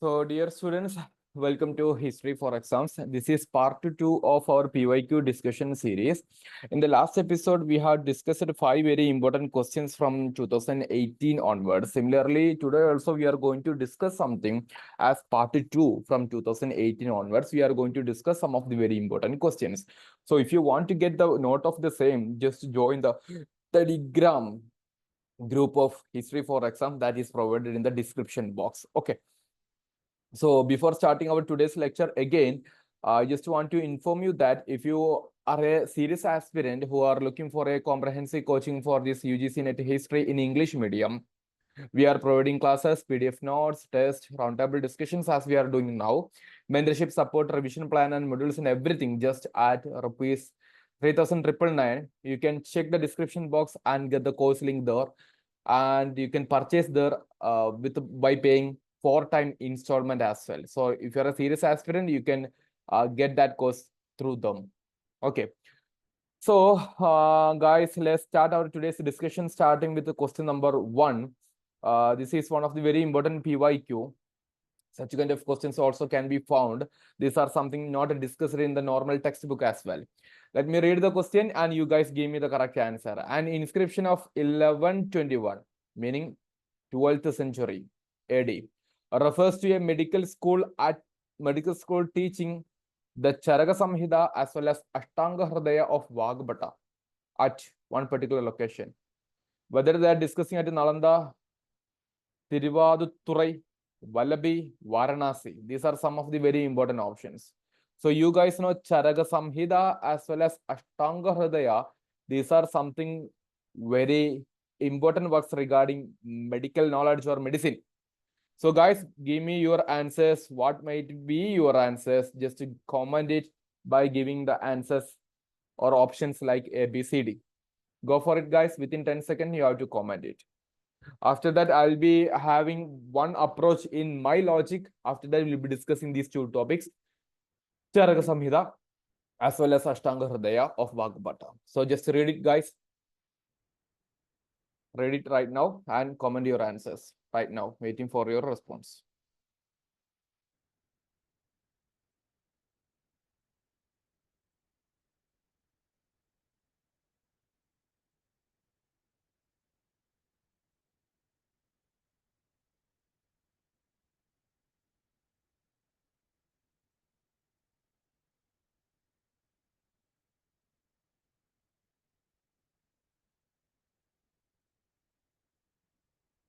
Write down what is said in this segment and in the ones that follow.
So, dear students, welcome to History4Exams. This is part 2 of our PYQ discussion series. In the last episode, we have discussed 5 very important questions from 2018 onwards. Similarly, today also we are going to discuss something as part 2 from 2018 onwards. We are going to discuss some of the very important questions. So, if you want to get the note of the same, just join the Telegram group of History4Exam that is provided in the description box. Okay. So before starting our today's lecture again, I just want to inform you that if you are a serious aspirant who are looking for a comprehensive coaching for this UGC NET history in English medium, we are providing classes, PDF notes, tests, roundtable discussions as we are doing now, mentorship support, revision plan and modules and everything just at rupees 3,999. You can check the description box and get the course link there, and you can purchase there by paying 4-time installment as well. So if you're a serious aspirant, you can get that course through them. Okay. So guys, let's start our today's discussion starting with the question number 1. This is one of the very important PYQ. Such kind of questions also can be found. These are something not discussed in the normal textbook as well. Let me read the question and you guys give me the correct answer. An inscription of 1121, meaning 12th century AD, refers to a medical school teaching the Charaka Samhita as well as Ashtanga Hridaya of Vagbata at one particular location. Whether they are discussing at Nalanda, Tiruvadutturai, Vallabhi, Varanasi. These are some of the very important options. So you guys know Charaka Samhita as well as Ashtanga Hridaya. These are something very important works regarding medical knowledge or medicine. So guys, give me your answers. What might be your answers? Just to comment it by giving the answers or options like A, B, C, D. Go for it, guys. Within 10 seconds, you have to comment it. After that, I'll be having one approach in my logic. After that, we'll be discussing these two topics, Charaka Samhita as well as Ashtanga Hridaya of Vagbata. So just read it, guys. Read it right now and comment your answers right now. Waiting for your response.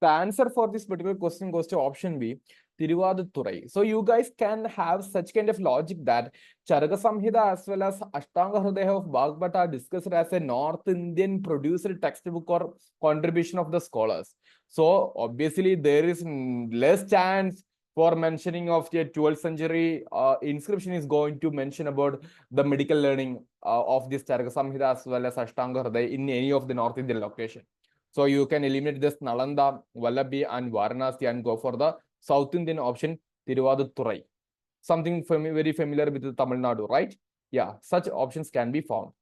The answer for this particular question goes to option B, Tiruvadutturai. So you guys can have such kind of logic that Charaka Samhita as well as Ashtanga Hridaya of Vagbata are discussed as a North Indian produced textbook or contribution of the scholars. So obviously there is less chance for mentioning of the 12th century inscription is going to mention about the medical learning of this Charaka Samhita as well as Ashtanga Hridaya in any of the North Indian location. So you can eliminate this Nalanda, Vallabhi and Varanasi and go for the South Indian option, Tiruvadutturai. Something very familiar with Tamil Nadu, right? Yeah, such options can be found.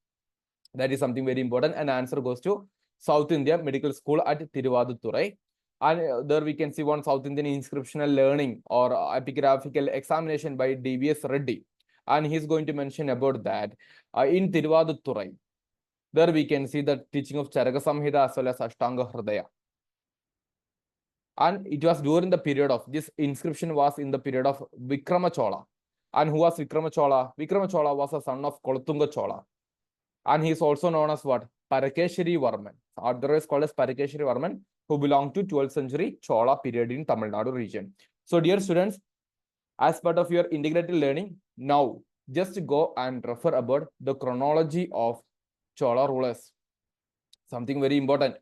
That is something very important. And answer goes to South India Medical School at Tiruvadutturai. And there we can see one South Indian inscriptional learning or epigraphical examination by D.V.S. Reddy. And he's going to mention about that in Tiruvadutturai. There we can see the teaching of Charaka Samhita as well as Ashtanga Hridaya. And it was during the period of, this inscription was in the period of Vikrama Chola. And who was Vikrama Chola? Vikrama Chola was a son of Kolatunga Chola. And he is also known as what? Parakeshari Varman. Otherwise called as Parakeshari Varman, who belonged to 12th century Chola period in Tamil Nadu region. So dear students, as part of your integrated learning, now just go and refer about the chronology of Chola rulers. Something very important.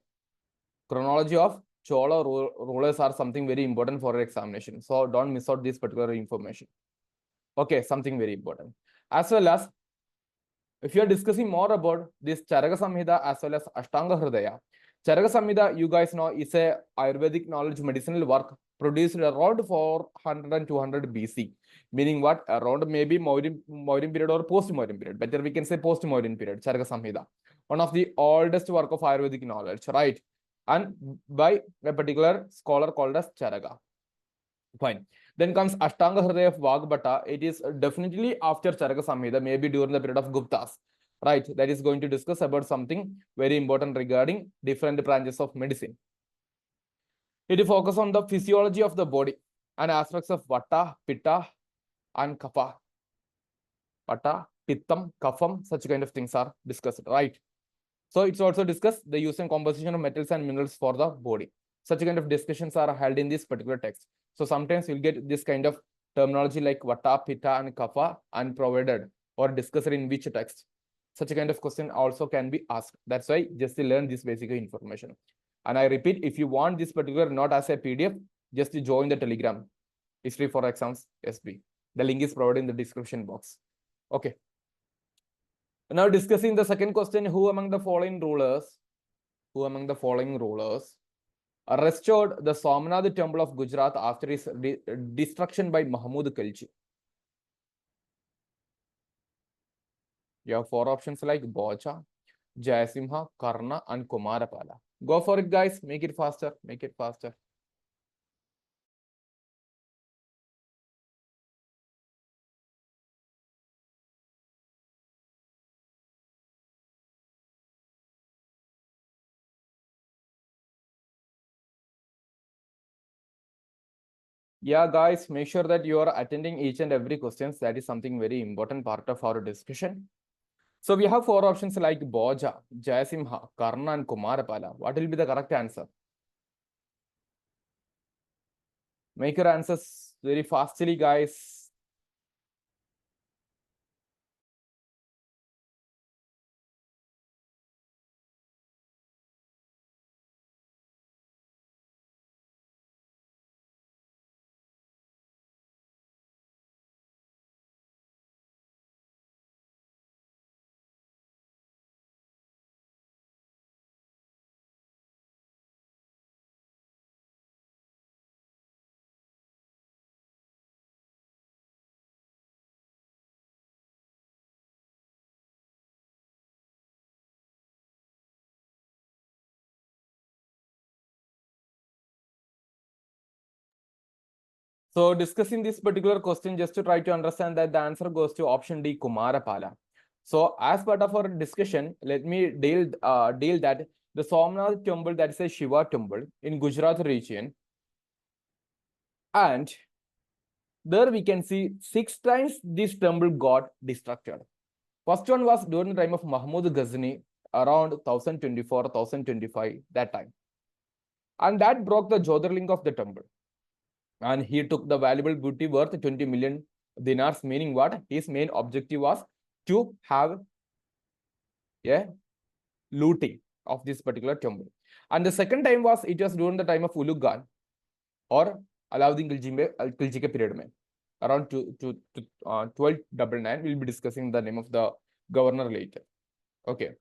Chronology of Chola rulers are something very important for your examination. So don't miss out this particular information. Okay, something very important. As well as, if you are discussing more about this Charaka Samhita as well as Ashtanga Hridaya, Charaka Samhita, you guys know, is a Ayurvedic knowledge medicinal work produced around 400 and 200 BC. Meaning what? Around maybe Mauryan period or post-Mauryan period. Better we can say post-Mauryan period, Charaka Samhita. One of the oldest work of Ayurvedic knowledge, right? And by a particular scholar called as Charaka. Fine. Then comes Ashtanga Hridaya of Vagbhata. It is definitely after Charaka Samhita, maybe during the period of Guptas, right? That is going to discuss about something very important regarding different branches of medicine. It focuses on the physiology of the body and aspects of Vata, Pitta, and Kapha. Vata, Pittam, Kapham, such kind of things are discussed, right? So it's also discussed the use and composition of metals and minerals for the body. Such kind of discussions are held in this particular text. So sometimes you'll get this kind of terminology like Vata, Pitta, and Kapha and provided or discussed in which text. Such a kind of question also can be asked. That's why just to learn this basic information. And I repeat, if you want this particular note as a PDF, just join the Telegram, History4Exams SB. The link is provided in the description box. Okay. Now discussing the second question, who among the following rulers restored the Somnath temple of Gujarat after its destruction by Mahmud Khalji? You have four options like Bhoja, Jayasimha, Karna, and Kumarapala. Go for it, guys. Make it faster. Make it faster. Yeah, guys, make sure that you are attending each and every questions. That is something very important part of our discussion. So we have four options like Bhoja, Jayasimha, Karna, and Kumarapala. What will be the correct answer? Make your answers very fastly, guys. So discussing this particular question, just to try to understand that the answer goes to option D, Kumarapala. So as part of our discussion, let me deal that the Somnath temple, that is a Shiva temple in Gujarat region. And there we can see 6 times this temple got destructed. First one was during the time of Mahmud Ghazni, around 1024, 1025, that time. And that broke the Jyotirling of the temple. And he took the valuable booty worth 20 million dinars, meaning what? His main objective was to have a looting of this particular temple. And the second time was, it was during the time of Ulugh Khan or Alauddin Khilji period mein, around 1299. We'll be discussing the name of the governor later. Okay.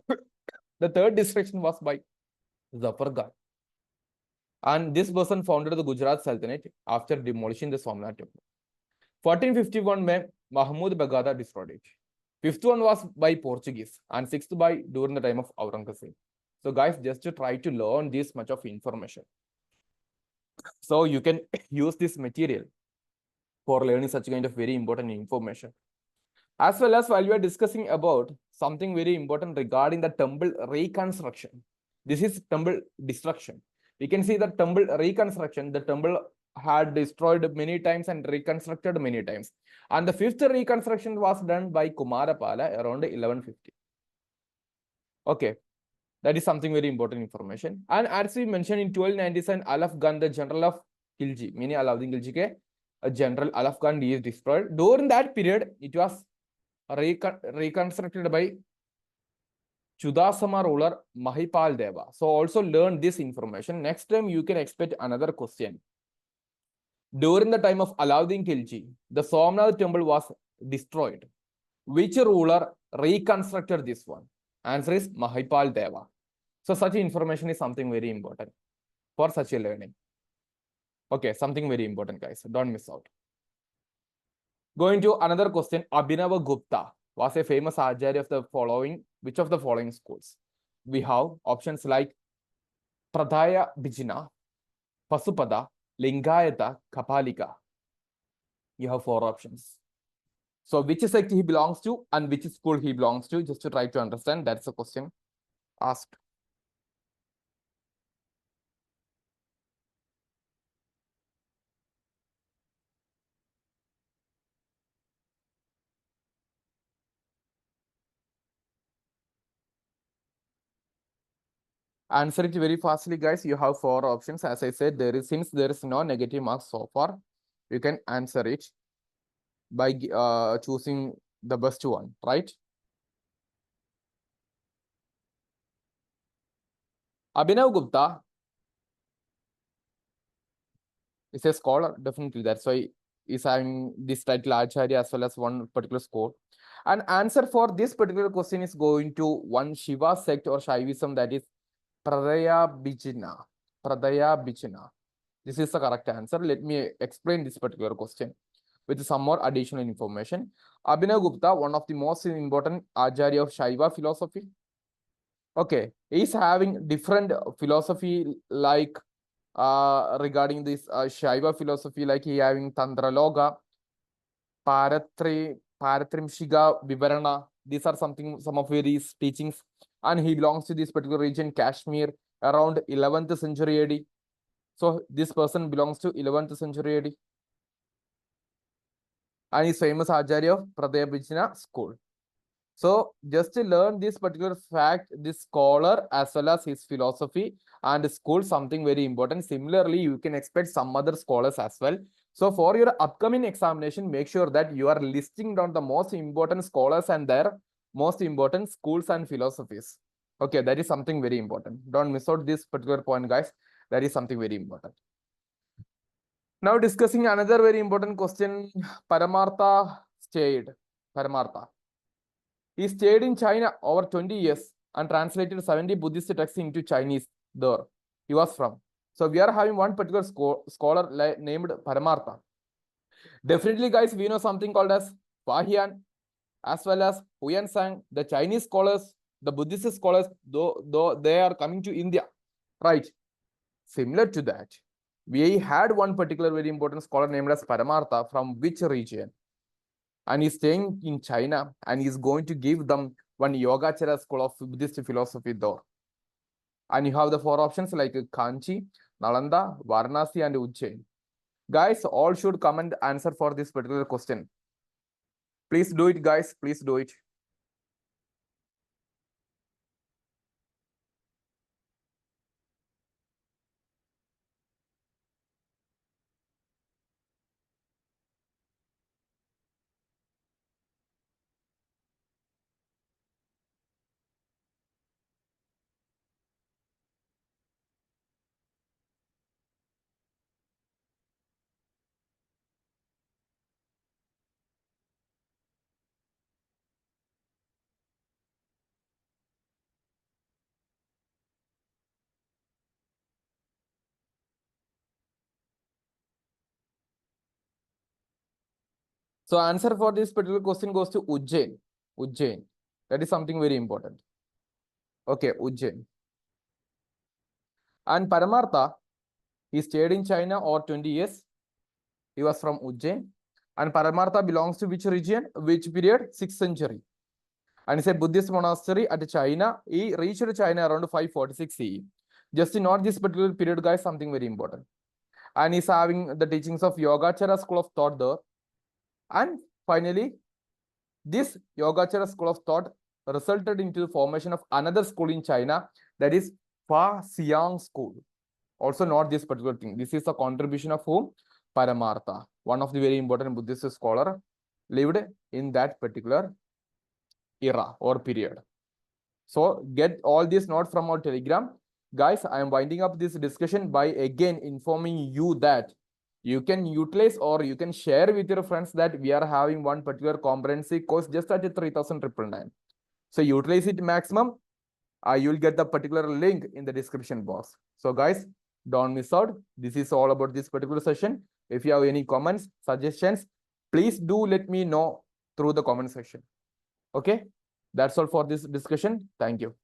The third destruction was by Zafar Khan. And this person founded the Gujarat Sultanate after demolishing the Somnath temple. 1451 mein Mahmud Bagada destroyed it. Fifth one was by Portuguese and sixth by during the time of Aurangzeb. So guys, just to try to learn this much of information. So you can use this material for learning such kind of very important information. As well as while we are discussing about something very important regarding the temple reconstruction. This is temple destruction. We can see the temple reconstruction. The temple had destroyed many times and reconstructed many times. And the fifth reconstruction was done by Kumarapala around 1150. Okay, that is something very important information. And as we mentioned in 1297, Alaf Khan, the general of Khilji, meaning Alauddin Khilji, a general Alaf Khan is destroyed. During that period, it was reconstructed by Chudasama ruler Mahipal Deva. So also learn this information. Next time you can expect another question. During the time of Alauddin Khilji, the Somnath temple was destroyed. Which ruler reconstructed this one? Answer is Mahipal Deva. So such information is something very important for such a learning. Okay, something very important, guys. Don't miss out. Going to another question. Abhinava Gupta was a famous acharya of the following. Which of the following schools? We have options like Pradhaya Bijna, Pasupada, Lingayata, Kapalika. You have 4 options. So which sect he belongs to and which school he belongs to, just to try to understand. That's the question asked. Answer it very fastly, guys. You have 4 options. As I said, since there is no negative marks so far, you can answer it by choosing the best one, right? Abhinav Gupta is a scholar, definitely. That's why he's having this title Acharya as well as one particular score. And answer for this particular question is going to one Shiva sect or Shaivism, that is Pradaya Bijna. Pradaya Bijna. This is the correct answer. Let me explain this particular question with some more additional information. Abhinav Gupta, one of the most important Acharya of Shaiva philosophy. Okay, he's having different philosophy like regarding this Shaiva philosophy, like he having Tantraloga, Paratrimshiga Vivarana. These are some of his teachings, and he belongs to this particular region, Kashmir, around 11th century AD. So this person belongs to 11th century AD, and is famous Acharya of Pradaya school. So just to learn this particular fact, this scholar as well as his philosophy and school, something very important. Similarly, you can expect some other scholars as well. So for your upcoming examination, make sure that you are listing down the most important scholars and their most important schools and philosophies. Okay, that is something very important. Don't miss out this particular point, guys. That is something very important. Now discussing another very important question. Paramartha stayed. Paramartha. He stayed in China over 20 years and translated 70 Buddhist texts into Chinese there. He was from. So we are having one particular scholar named Paramartha. Definitely, guys, we know something called as Fahian as well as Huyan Sang. The Chinese scholars, the Buddhist scholars, though they are coming to India, right? Similar to that, we had one particular very important scholar named as Paramartha from which region? And he's staying in China and he's going to give them one Yogacara school of Buddhist philosophy there. And you have the 4 options like Kanchi, Nalanda, Varanasi, and Ujjain. Guys, all should come and answer for this particular question. Please do it, guys. Please do it. So answer for this particular question goes to Ujjain. Ujjain. That is something very important. Okay, Ujjain. And Paramartha, he stayed in China over 20 years. He was from Ujjain. And Paramartha belongs to which region? Which period? 6th century. And it's a Buddhist monastery at China. He reached China around 546 CE. Just to note this particular period, guys, something very important. And he's having the teachings of Yogacara school of thought there. And finally, this Yogacara school of thought resulted into the formation of another school in China, that is Fa Xiang school. Also note this particular thing. This is a contribution of whom? Paramartha, one of the very important Buddhist scholar, lived in that particular era or period. So get all this note from our Telegram. Guys, I am winding up this discussion by again informing you that you can utilize or you can share with your friends that we are having one particular comprehensive course just at 3,999. So utilize it maximum. You'll get the particular link in the description box. So guys, don't miss out. This is all about this particular session. If you have any comments, suggestions, please do let me know through the comment section. Okay, that's all for this discussion. Thank you.